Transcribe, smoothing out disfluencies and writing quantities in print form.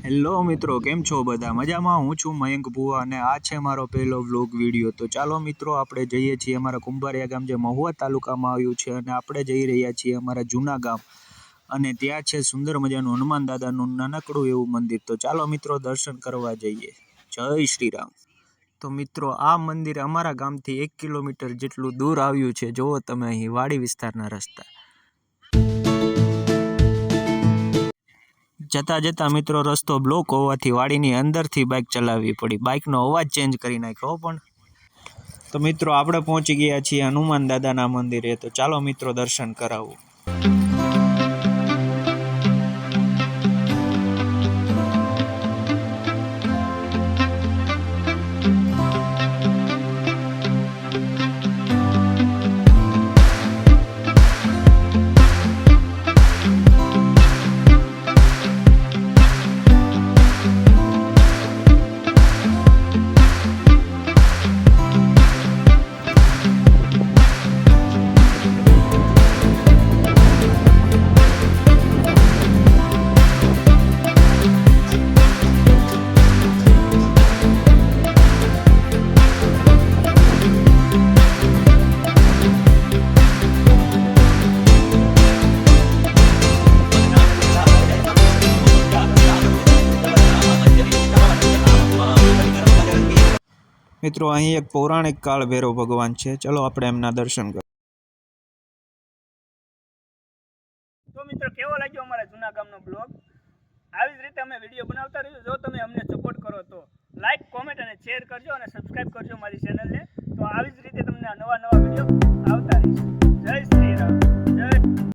Hello મિત્રો, કેમ છો બધા? મજામાં? હું છું મયંક ભુવા અને આ છે મારો પહેલો વ્લોગ વિડીયો. તો ચાલો મિત્રો, આપણે જઈએ છીએ અમારા કુંભારિયા ગામ, જે મહુવા તાલુકામાં આવ્યું છે, અને આપણે જઈ રહ્યા છીએ અમારા જૂના ગામ. અને ત્યાં છે સુંદર મજાનું હનુમાન દાદાનું નાનકડું એવું મંદિર. તો ચાલો મિત્રો, દર્શન કરવા જઈએ. જય શ્રી રામ. તો મિત્રો, આ મંદિર અમારા ગામથી 1 કિલોમીટર જેટલું દૂર આવ્યું છે. જુઓ તમે અહીં વાડી વિસ્તારના રસ્તા. જતા જતા મિત્રો, રસ્તો બ્લોક હોવાથી વાડીની અંદરથી બાઇક ચલાવવી પડી. બાઇકનો અવાજ ચેન્જ કરી નાખ્યો પણ. તો મિત્રો, આપણે પહોંચી ગયા છીએ હનુમાન દાદાના મંદિરે. તો ચાલો મિત્રો, દર્શન કરાવું. મિત્રો, અહીં એક પૌરાણિક કાળ ભૈરવ ભગવાન છે. ચલો આપણે એમના દર્શન કરીએ. તો મિત્રો, કેવો લાગ્યો અમારા જૂના ગામનો બ્લોગ? આવી જ રીતે અમે વિડીયો બનાવતા રહીશું. જો તમે અમને સપોર્ટ કરો તો લાઈક, કોમેન્ટ અને શેર કરજો અને સબસ્ક્રાઈબ કરજો મારી ચેનલને. તો આવી જ રીતે તમને નવા વિડીયો આવતા રહીશે. જય શ્રી રામ. જય